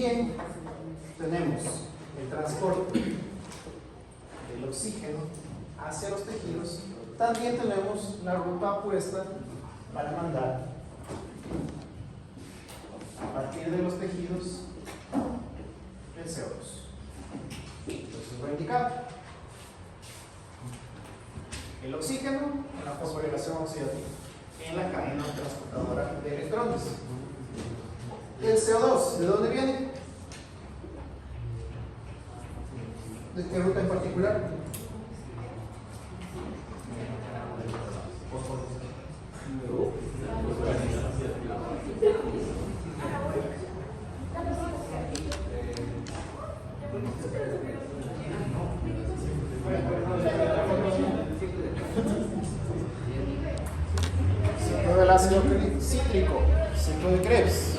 bien tenemos el transporte del oxígeno hacia los tejidos, también tenemos la ruta opuesta para mandar a partir de los tejidos el CO2. Entonces voy a indicar el oxígeno en la fosforilación oxidativa, en la cadena transportadora de electrones. El CO2, ¿de dónde viene? ¿De qué ruta en particular? Ciclo del ácido cítrico, ciclo de Krebs.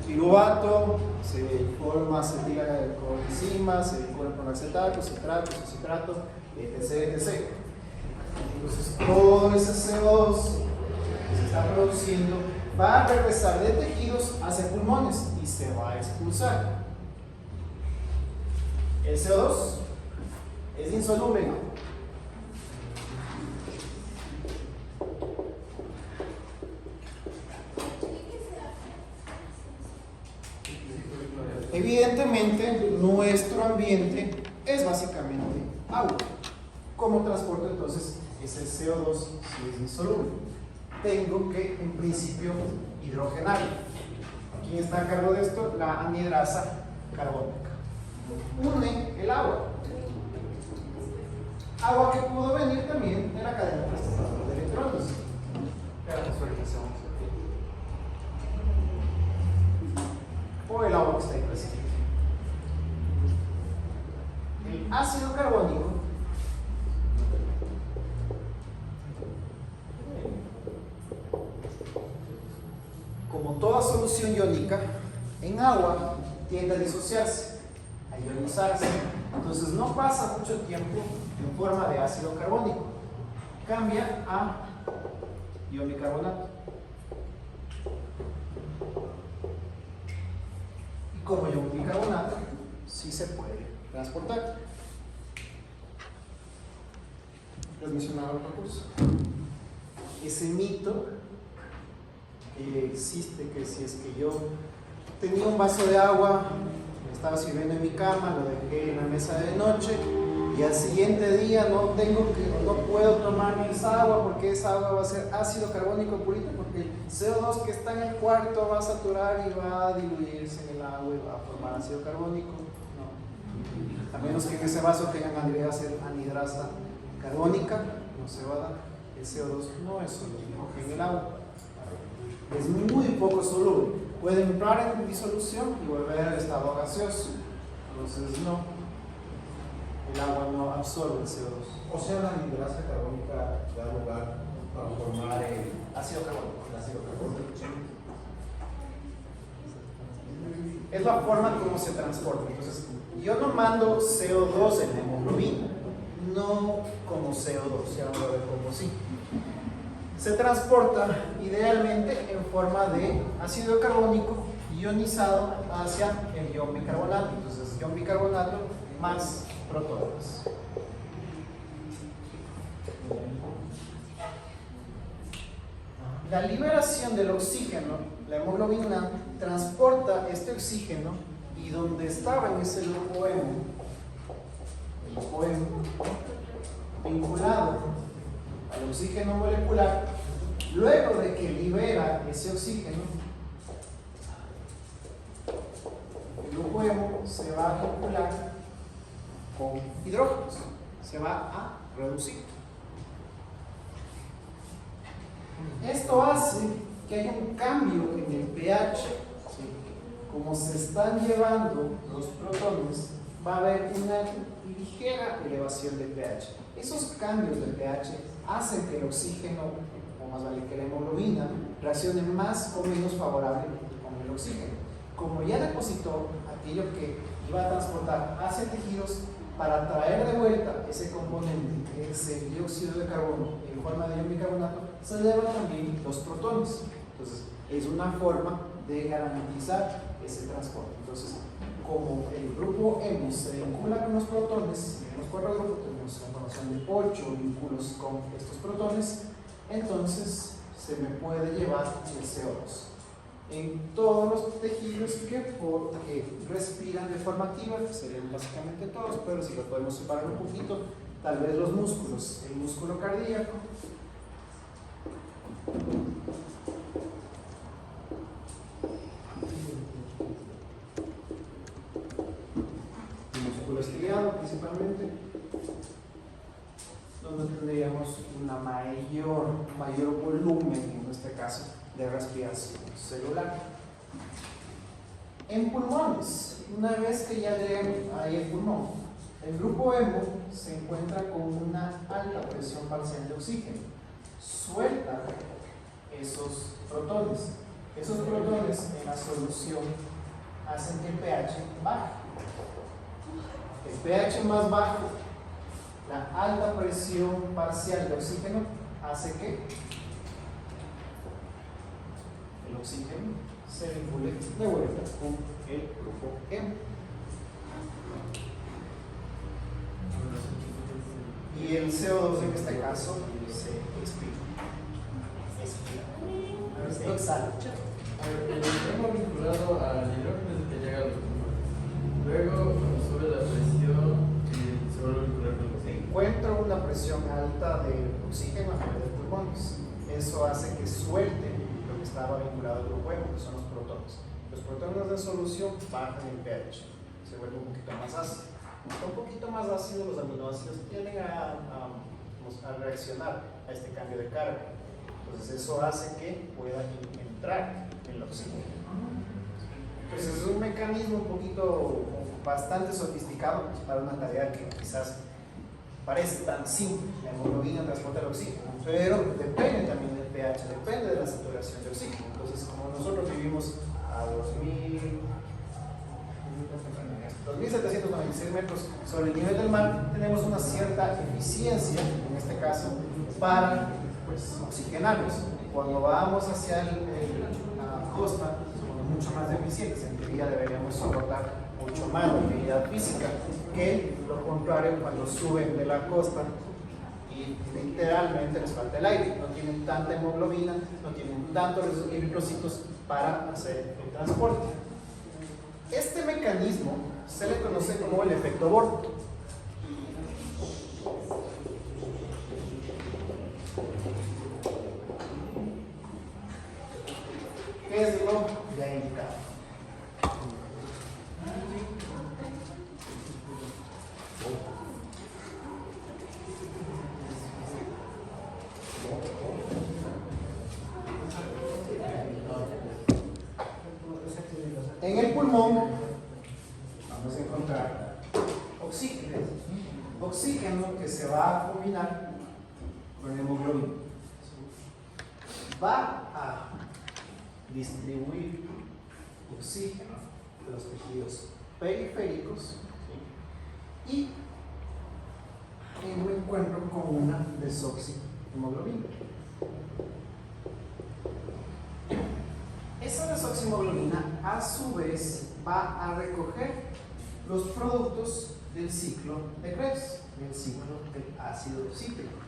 Piruvato, se forma acetilcoenzima, se forma con acetato, citrato, etc. Entonces todo ese CO2 que se está produciendo va a regresar de tejidos hacia pulmones y se va a expulsar. El CO2 es insoluble, ¿no? Evidentemente, nuestro ambiente es básicamente agua. ¿Cómo transporto entonces ese CO2 si es insoluble? Tengo que, en principio, hidrogenarlo. ¿Quién está a cargo de esto? La anhidrasa carbónica. Une el agua. Agua que pudo venir también de la cadena transportadora de electrones. La fosforilación o el agua que está ahí presente. El ácido carbónico como toda solución iónica en agua tiende a disociarse, a ionizarse, entonces no pasa mucho tiempo en forma de ácido carbónico, cambia a ion bicarbonato. Como ion bicarbonato, sí se puede transportar. Les mencionaba el recurso. Ese mito que existe, que si es que yo tenía un vaso de agua, me estaba sirviendo en mi cama, lo dejé en la mesa de noche y al siguiente día no puedo tomarme esa agua porque esa agua va a ser ácido carbónico purito, porque el CO2 que está en el cuarto va a saturar y va a diluirse en el agua y va a formar ácido carbónico. No. A menos que en ese vaso tengan anhidrasa carbónica, no se va a dar. El CO2 no es soluble en el agua. Es muy poco soluble. Puede entrar en disolución y volver al estado gaseoso. Entonces no. El agua no absorbe el CO2. O sea, la anhidrasa carbónica da lugar para formar el ácido carbónico. ácido carbónico. Es la forma como se transporta. Entonces, yo no mando CO2 en la hemoglobina, no como CO2, ya vamos a ver cómo sí. Se transporta idealmente en forma de ácido carbónico ionizado hacia el ion bicarbonato. Entonces, ion bicarbonato más protones. La liberación del oxígeno, la hemoglobina, transporta este oxígeno y donde estaba en ese grupo hemo, el grupo hemo, vinculado al oxígeno molecular, luego de que libera ese oxígeno, el grupo hemo se va a vincular con hidrógenos, se va a reducir. Esto hace que haya un cambio en el pH. ¿Sí? Como se están llevando los protones, va a haber una ligera elevación del pH. Esos cambios del pH hacen que el oxígeno, o más vale que la hemoglobina, reaccione más o menos favorable con el oxígeno. Como ya depositó aquello que iba a transportar hacia tejidos, para traer de vuelta ese componente, ese dióxido de carbono en forma de ion bicarbonato, se elevan también los protones. Entonces, es una forma de garantizar ese transporte. Entonces, como el grupo hemo se vincula con los protones, en los 4 grupos tenemos la información de 8 vínculos con estos protones, entonces se me puede llevar el CO2. En todos los tejidos que respiran de forma activa, que serían básicamente todos, pero si lo podemos separar un poquito, tal vez los músculos, el músculo cardíaco, el músculo estriado principalmente, donde tendríamos una mayor volumen, en este caso, de respiración celular. En pulmones, una vez que ya lleguen ahí el pulmón, el grupo hemo se encuentra con una alta presión parcial de oxígeno, suelta esos protones. Esos protones en la solución hacen que el pH baje. El pH más bajo, la alta presión parcial de oxígeno, hace que el oxígeno se vincule de vuelta con el grupo hemo. Y el CO2 en este caso se expira. Exhala. El hemo vinculado al hidrógeno es el que llega a los pulmones. Luego, cuando sube la presión, se vuelve a vincular con los oxígeno. Encuentro una presión alta de oxígeno a nivel de pulmones. Eso hace que suelte lo que estaba vinculado al grupo hemo, que son los protones. Los protones de solución bajan el pH, se vuelve un poquito más ácido. Un poquito más ácido, los aminoácidos tienden a reaccionar a este cambio de carga. Entonces eso hace que pueda entrar el oxígeno. Entonces es un mecanismo un poquito, bastante sofisticado para una tarea que quizás parece tan simple. La hemoglobina transporta el oxígeno, pero depende también del pH, depende de la saturación de oxígeno. Entonces, como nosotros vivimos a 2.796 metros sobre el nivel del mar, tenemos una cierta eficiencia, en este caso, para oxigenarlos. Cuando vamos hacia la costa, somos mucho más deficientes. En teoría deberíamos soportar mucho más la actividad física que lo contrario cuando suben de la costa y literalmente les falta el aire. No tienen tanta hemoglobina, no tienen tantos eritrocitos para hacer el transporte. Este mecanismo se le conoce como el efecto Borg. ¿Qué es lo ya indicado? En el pulmón vamos a encontrar oxígeno. Oxígeno que se va a combinar con hemoglobina. Va a distribuir oxígeno de los tejidos periféricos, ¿sí? Y me encuentro con una desoxihemoglobina. Esa desoxihemoglobina a su vez va a recoger los productos del ciclo de Krebs, del ciclo del ácido cítrico,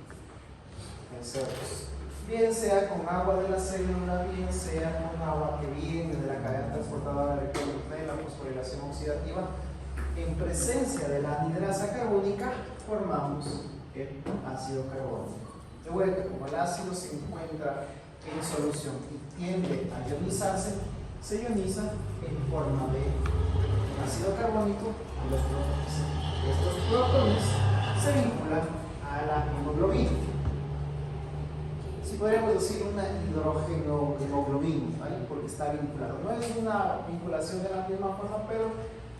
el CO2. Bien sea con agua de la célula, bien sea con agua que viene de la cadena transportadora de la fosforilación oxidativa, en presencia de la anhidrasa carbónica formamos el ácido carbónico. De vuelta, como el ácido se encuentra en solución y tiende a ionizarse, se ioniza en forma de ácido carbónico y los protones. Estos protones se vinculan a la hemoglobina. Si podríamos decir una hidrógeno hemoglobina, ¿vale? Porque está vinculado. No es una vinculación de la misma forma, pero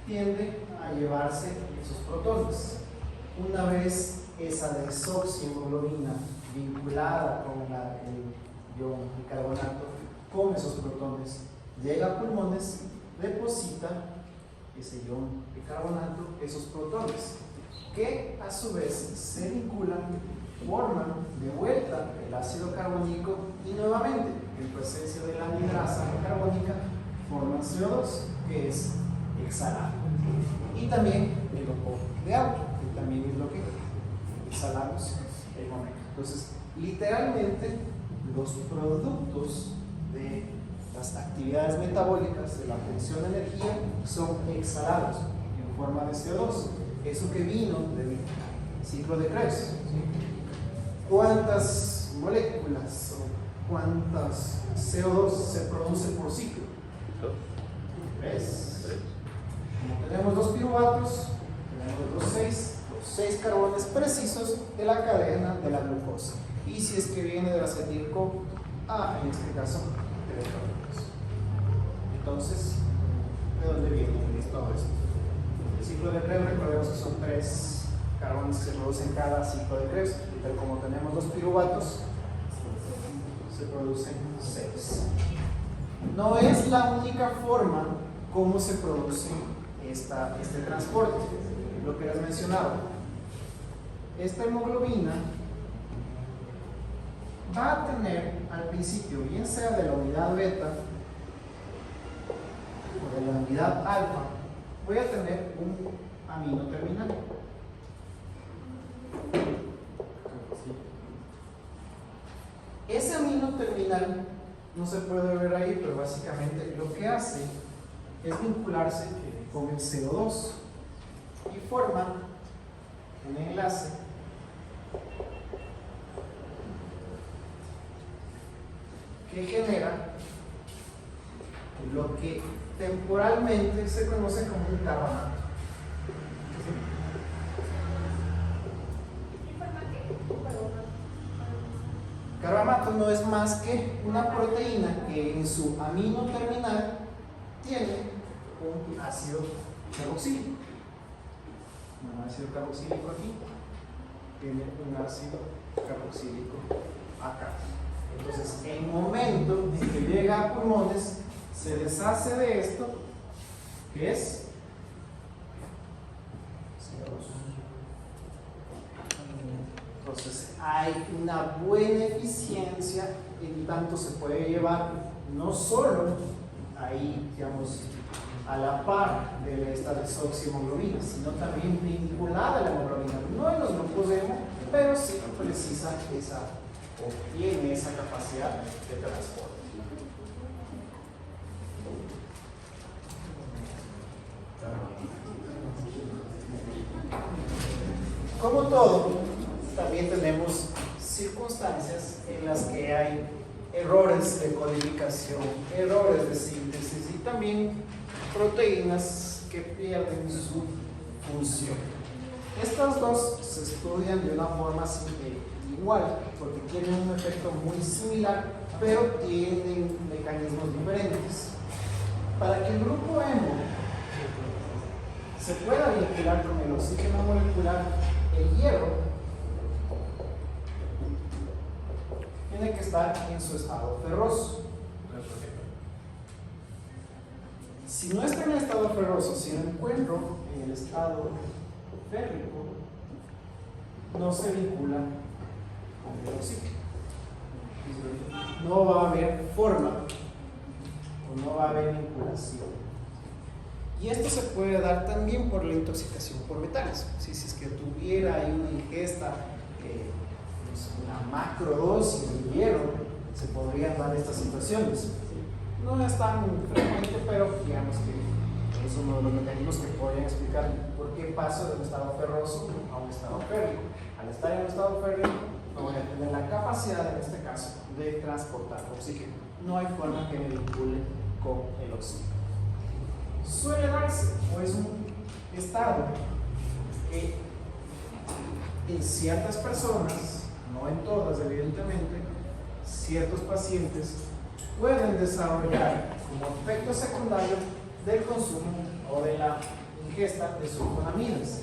tiende a llevarse esos protones. Una vez esa desoxihemoglobina vinculada con el ion bicarbonato, con esos protones, llega a pulmones, deposita ese ion bicarbonato, esos protones, que a su vez se vinculan, forman de vuelta el ácido carbónico y nuevamente, en presencia de la anhidrasa carbónica, CO2 que es exhalado. Y también el vapor de agua, que también es lo que exhalamos en el momento. Entonces, literalmente, los productos de las actividades metabólicas de la obtención de energía son exhalados en forma de CO2. Eso que vino del ciclo de Krebs. ¿Sí? ¿Cuántas moléculas o cuántas CO2 se produce por ciclo? 3. Como tenemos 2 piruvatos, tenemos los 6 carbones precisos de la cadena de la glucosa. Y si es que viene del acetilco A, en este caso, 3 carbones. Entonces, ¿de dónde viene todo esto? El ciclo de Krebs, recordemos que son 3 carbones que se producen en cada ciclo de Krebs, pero como tenemos 2 piruvatos, se producen 6. No es la única forma como se produce este transporte, lo que les mencionaba. Esta hemoglobina va a tener al principio, bien sea de la unidad beta o de la unidad alfa, voy a tener un amino terminal. Ese amino terminal no se puede ver ahí, pero básicamente lo que hace es vincularse con el CO2 y forma un enlace que genera lo que temporalmente se conoce como un carbamato. Carbamato no es más que una proteína que en su amino terminal tiene un ácido carboxílico. Un ácido carboxílico aquí tiene un ácido carboxílico acá. Entonces, en el momento en que llega a pulmones, se deshace de esto, que es CO2. Entonces, hay una buena eficiencia en tanto se puede llevar no solo ahí, digamos, a la par de esta desoxiemoglobina, sino también vinculada a la hemoglobina, no en los grupos de hemo, pero sí precisa esa o tiene esa capacidad de transporte. Como todo, también tenemos circunstancias en las que hay errores de codificación, errores de síntesis y también proteínas que pierden su función. Estas dos se estudian de una forma igual, porque tienen un efecto muy similar, pero tienen mecanismos diferentes. Para que el grupo hemo se pueda vincular con el oxígeno molecular, el hierro tiene que estar en su estado ferroso. Si no está en el estado ferroso, si lo encuentro en el estado férrico, no se vincula con el oxígeno. No va a haber forma o no va a haber vinculación. Y esto se puede dar también por la intoxicación por metales. Si es que tuviera ahí una ingesta, una macrodosis de hierro, se podrían dar estas situaciones. No es tan frecuente, pero digamos que es uno de los mecanismos que podrían explicar por qué paso de un estado ferroso a un estado férrico. Al estar en un estado férrico, no voy a tener la capacidad, en este caso, de transportar oxígeno. No hay forma que me vincule con el oxígeno. Suele darse, o es un estado que en ciertas personas, no en todas evidentemente, ciertos pacientes pueden desarrollar como efecto secundario del consumo o de la ingesta de sulfonaminas.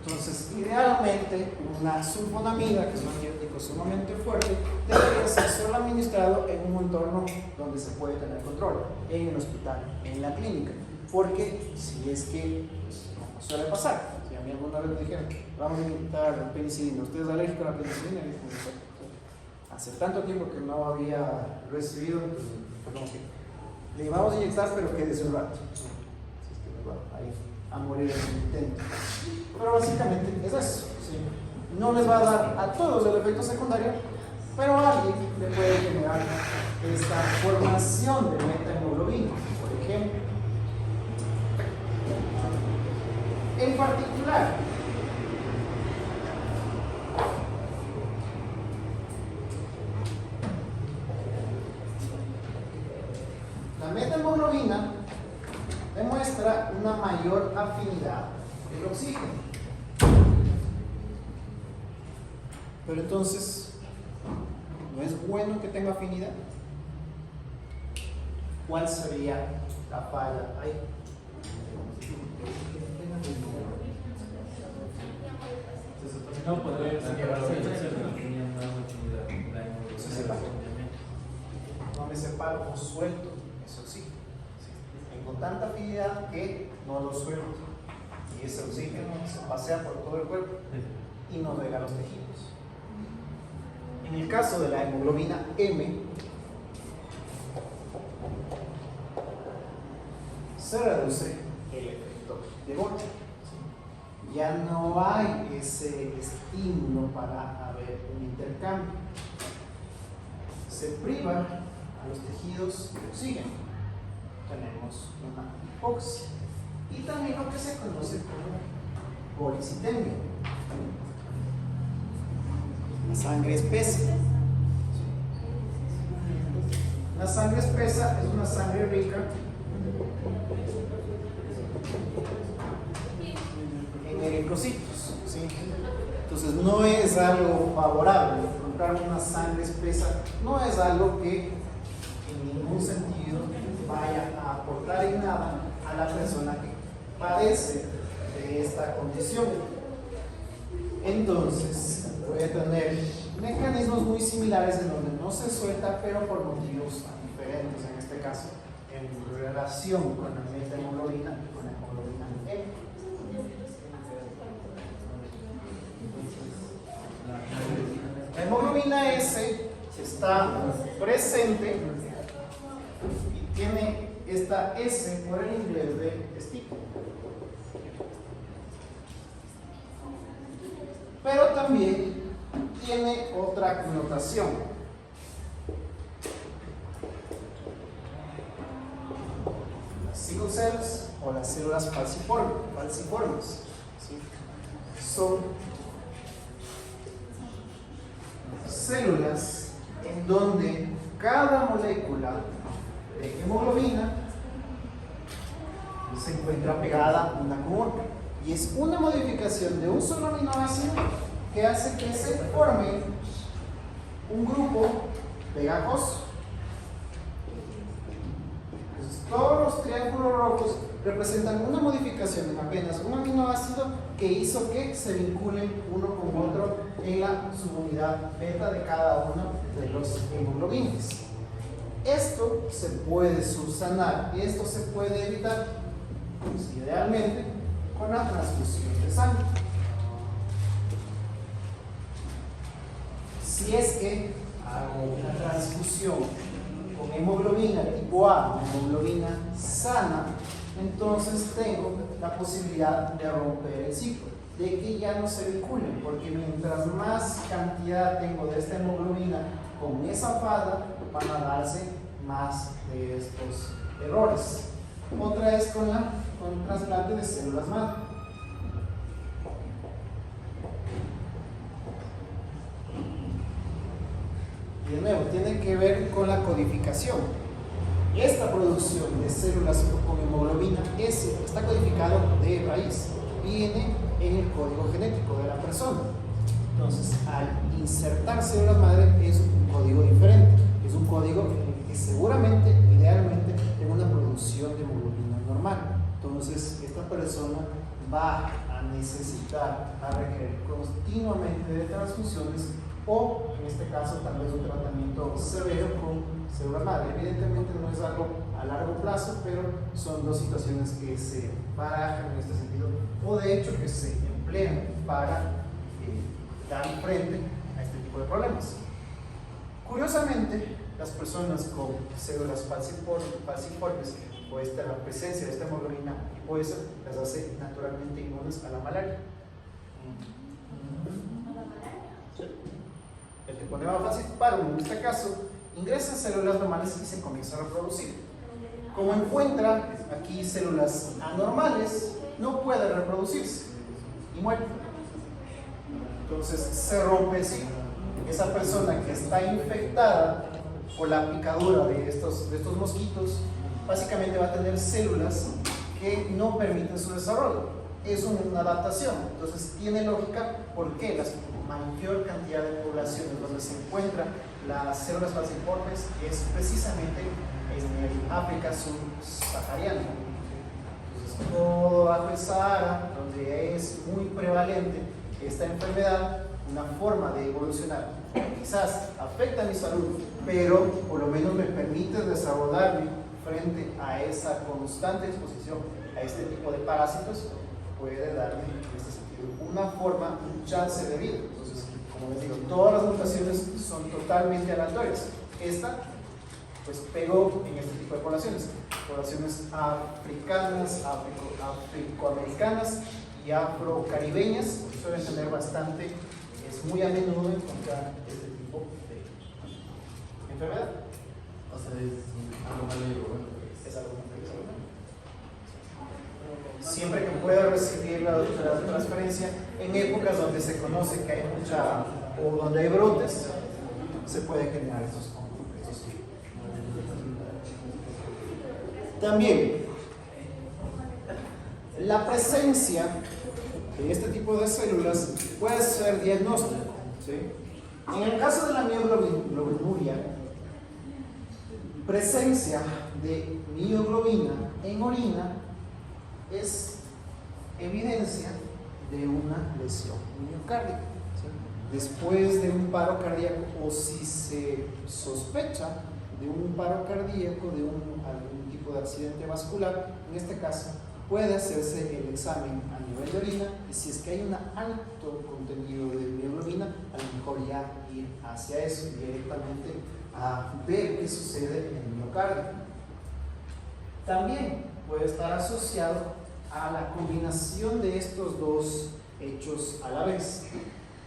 Entonces, idealmente, una sulfonamida, que es un antibiótico sumamente fuerte, debería ser solo administrado en un entorno donde se puede tener control, en el hospital, en la clínica, porque si es que, pues, como suele pasar, digamos, mí alguna vez me dijeron, vamos a inyectar penicilina, ¿usted es alérgico a la penicilina? Y dije, hace tanto tiempo que no había recibido, pues, como que le vamos a inyectar, pero quédese un rato. Así es que me va ahí a morir en el intento. Pero básicamente es eso. ¿Sí? No les va a dar a todos el efecto secundario, pero a alguien le puede generar esta formación de metahemoglobina, por ejemplo. En particular, la metahemoglobina demuestra una mayor afinidad del oxígeno. Pero entonces, ¿no es bueno que tenga afinidad? ¿Cuál sería la falla ahí? No podría llevarse a tenía más utilidad. No me separo o suelto ese oxígeno. Tengo tanta afinidad que no lo suelto. Y ese oxígeno se pasea por todo el cuerpo y no llega a los tejidos. En el caso de la hemoglobina M, se reduce el efecto de bocha. Ya no hay ese estímulo para haber un intercambio. Se priva a los tejidos de oxígeno. Tenemos una hipoxia. Y también lo que se conoce como policitemia. La sangre espesa. La sangre espesa es una sangre rica en eritrocitos, ¿sí? Entonces no es algo favorable. Comprar una sangre espesa no es algo que en ningún sentido vaya a aportar en nada a la persona que padece de esta condición. Entonces voy a tener mecanismos muy similares en donde no se suelta, pero por motivos diferentes, en este caso en relación con la metahemoglobina y con la hemoglobina M. La hemoglobina S está presente y tiene esta S por el inglés de stick. Pero también tiene otra connotación. Las sickle cells o las células falciformes, ¿sí? Son células en donde cada molécula de hemoglobina se encuentra pegada una con otra. Y es una modificación de un solo aminoácido que hace que se forme un grupo pegajoso. Entonces, todos los triángulos rojos representan una modificación en apenas un aminoácido que hizo que se vinculen uno con otro en la subunidad beta de cada uno de los hemoglobines. Esto se puede subsanar y esto se puede evitar, pues, idealmente, con la transfusión de sangre. Si es que hago una transfusión con hemoglobina tipo A, hemoglobina sana, entonces tengo la posibilidad de romper el ciclo, de que ya no se vinculen, porque mientras más cantidad tengo de esta hemoglobina con esa fada, van a darse más de estos errores. Otra es con el trasplante de células madre. Y de nuevo, tiene que ver con la codificación. Esta producción de células con hemoglobina S está codificado de raíz, viene en el código genético de la persona. Entonces, al insertar células madre es un código diferente, es un código en el que seguramente, idealmente, tenga una producción de hemoglobina normal. Entonces, esta persona va a necesitar, a requerir continuamente de transfusiones o, en este caso, tal vez un tratamiento severo con células madre. Evidentemente no es algo a largo plazo, pero son dos situaciones que se barajan en este sentido, o de hecho que se emplean para dar frente a este tipo de problemas. Curiosamente, las personas con células falciformes o la presencia de esta hemoglobina hipoesa las hace naturalmente inmunes a la malaria. El Treponema falciparum, en este caso, ingresa en células normales y se comienza a reproducir. Como encuentra aquí células anormales, no puede reproducirse y muere. Entonces se rompe el ciclo. Esa persona que está infectada por la picadura de estos mosquitos, básicamente va a tener células que no permiten su desarrollo. Es una adaptación. Entonces tiene lógica porque la mayor cantidad de poblaciones donde se encuentran las células falciformes es precisamente en el África subsahariana. Entonces todo bajo el Sahara, donde es muy prevalente esta enfermedad, una forma de evolucionar. Quizás afecta mi salud, pero por lo menos me permite desarrollarme frente a esa constante exposición a este tipo de parásitos, puede darme en este sentido una forma, un chance de vida. Entonces, como les digo, todas las mutaciones son totalmente aleatorias. Esta pues pegó en este tipo de poblaciones africanas, africoamericanas y afrocaribeñas, suelen tener bastante, es muy a menudo encontrar este tipo de enfermedad. O sea, es algo malo y bueno. Es algo malo. Siempre que pueda recibir la transferencia en épocas donde se conoce que hay mucha, o donde hay brotes, se puede generar estos tipos. También, la presencia de este tipo de células puede ser diagnóstico, ¿sí? En el caso de la mioglobinuria, presencia de mioglobina en orina es evidencia de una lesión miocárdica, ¿sí? Después de un paro cardíaco, o si se sospecha de un paro cardíaco, de algún tipo de accidente vascular, en este caso puede hacerse el examen a nivel de orina, y si es que hay un alto contenido de mioglobina, a lo mejor ya ir hacia eso directamente a ver qué sucede en el miocardio. También puede estar asociado a la combinación de estos dos hechos a la vez: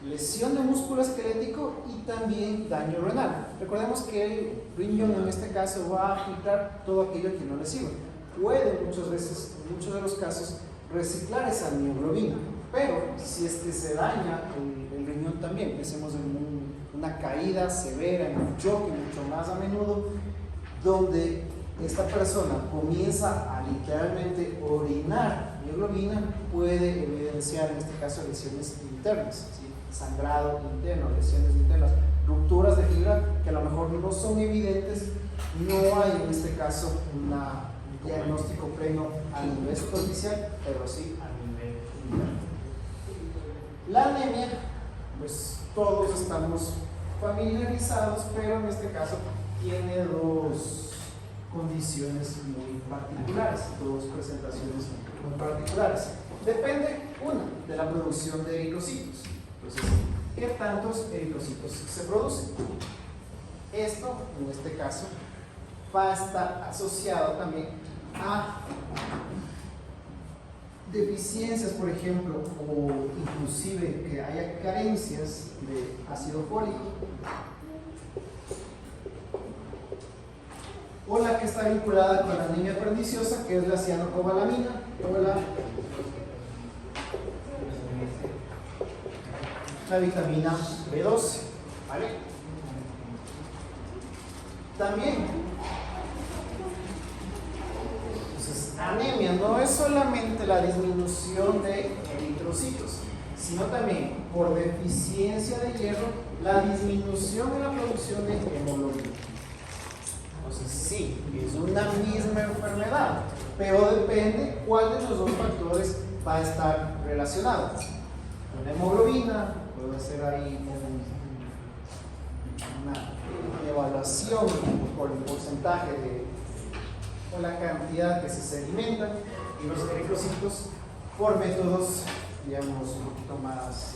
lesión de músculo esquelético y también daño renal. Recordemos que el riñón en este caso va a filtrar todo aquello que no le sirve. Puede muchas veces, en muchos de los casos, reciclar esa mioglobina, pero si es que se daña el riñón también, pensemos en una caída severa, en un choque mucho más a menudo, donde esta persona comienza a literalmente orinar mioglobina, puede evidenciar en este caso lesiones internas, ¿sí? Sangrado interno, lesiones internas, rupturas de fibra que a lo mejor no son evidentes, no hay en este caso un diagnóstico pleno a nivel superficial, pero sí a nivel interno. La anemia, pues todos estamos familiarizados, pero en este caso tiene dos condiciones muy particulares, dos presentaciones muy particulares. Depende, una, de la producción de eritrocitos. Entonces, ¿qué tantos eritrocitos se producen? Esto, en este caso, va a estar asociado también a deficiencias, por ejemplo, o inclusive que haya carencias de ácido fólico, o la que está vinculada con la anemia perniciosa, que es la cianocobalamina o la vitamina B12, ¿vale? También, entonces, anemia no es solamente la disminución de eritrocitos, sino también por deficiencia de hierro, la disminución en la producción de hemoglobina. Entonces, sí, es una misma enfermedad, pero depende cuál de los dos factores va a estar relacionado. Una hemoglobina, puede ser ahí una evaluación por el porcentaje o la cantidad que se sedimentan, y los eritrocitos por métodos digamos, un poquito más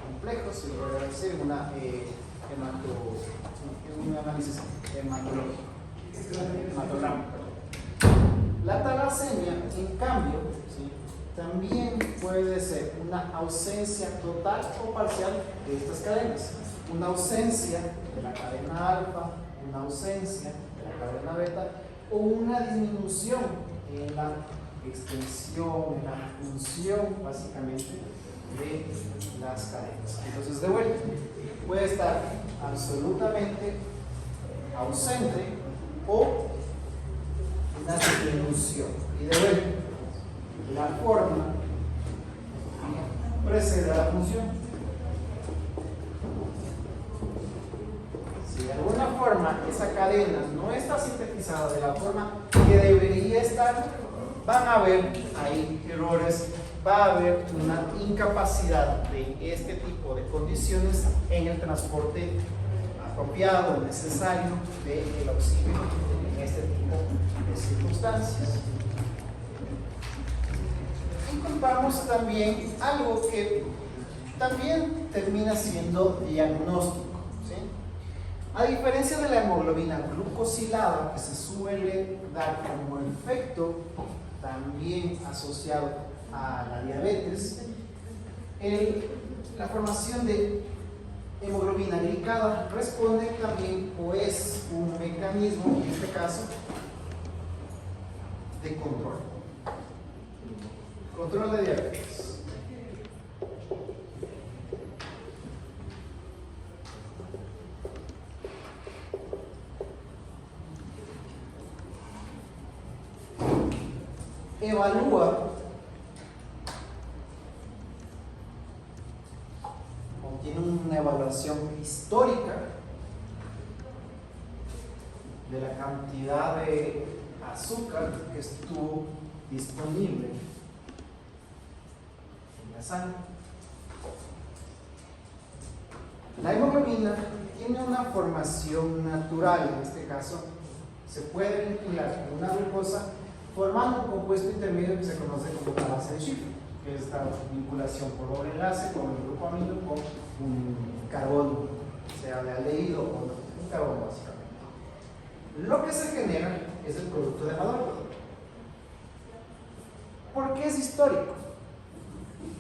complejos, se puede hacer un análisis hematográfico. La talasemia, en cambio, ¿sí?, también puede ser una ausencia total o parcial de estas cadenas. Una ausencia de la cadena alfa, una ausencia de la cadena beta o una disminución en la extensión, en la función básicamente de las cadenas. Entonces, de vuelta, puede estar absolutamente ausente o una disminución. Y de vuelta, la forma precede a la función. Si de alguna forma esa cadena no está sintetizada de la forma que debería estar, van a haber ahí errores, va a haber una incapacidad de este tipo de condiciones en el transporte apropiado, necesario del oxígeno en este tipo de circunstancias. Encontramos también algo que también termina siendo diagnóstico, ¿sí? A diferencia de la hemoglobina glucosilada, que se suele dar como efecto también asociado a la diabetes, la formación de hemoglobina glicada responde también o es un mecanismo, en este caso, de control de diabetes. Evalúa o tiene una evaluación histórica de la cantidad de azúcar que estuvo disponible en la sangre. La hemoglobina tiene una formación natural, en este caso se puede vincular con una glucosa formando un compuesto intermedio que se conoce como la base de Schiff, que es esta vinculación por doble enlace con el grupo amino con un carbono, sea de aldehído o un carbono básicamente. Lo que se genera es el producto de Amador. ¿Por qué es histórico?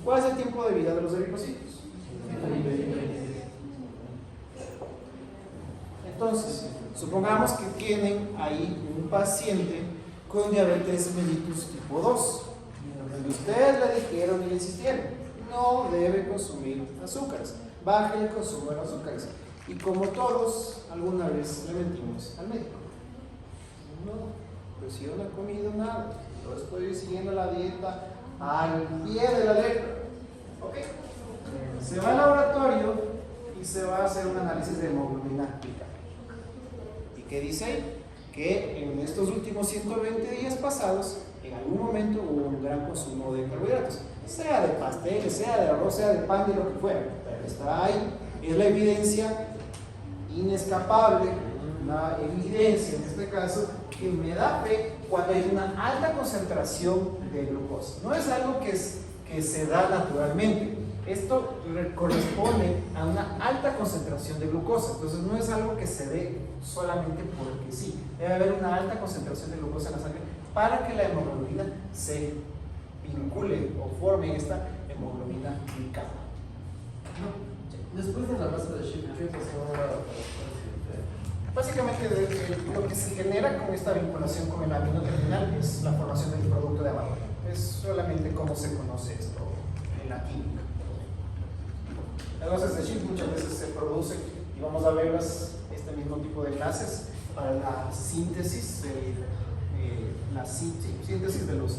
¿Cuál es el tiempo de vida de los ericocitos? Entonces, supongamos que tienen ahí un paciente con diabetes mellitus tipo 2, donde ustedes le dijeron y le insistieron, no debe consumir azúcares, baje el consumo de azúcares. Y como todos, alguna vez le mentimos al médico. No, pues yo no he comido nada, yo estoy siguiendo la dieta al pie de la letra. ¿Ok? Se va al laboratorio y se va a hacer un análisis de hemoglobina glicada. ¿Y qué dice ahí? Que en estos últimos 120 días pasados, en algún momento hubo un gran consumo de carbohidratos, sea de pasteles, sea de arroz, sea de pan, de lo que fuera, pero está ahí. Es la evidencia inescapable, una evidencia en este caso que me da fe cuando hay una alta concentración de glucosa. No es algo que se da naturalmente. Esto corresponde a una alta concentración de glucosa, entonces no es algo que se dé solamente porque sí. Debe haber una alta concentración de glucosa en la sangre para que la hemoglobina se vincule o forme esta hemoglobina glicada. Después de la base de Schiff, ¿qué pasó ahora? Básicamente lo que se genera con esta vinculación con el amino terminal es la formación del producto de Amador. Es solamente cómo se conoce esto en la química. Las bases de Schiff muchas veces se producen y vamos a ver este mismo tipo de enlaces para la síntesis de síntesis de los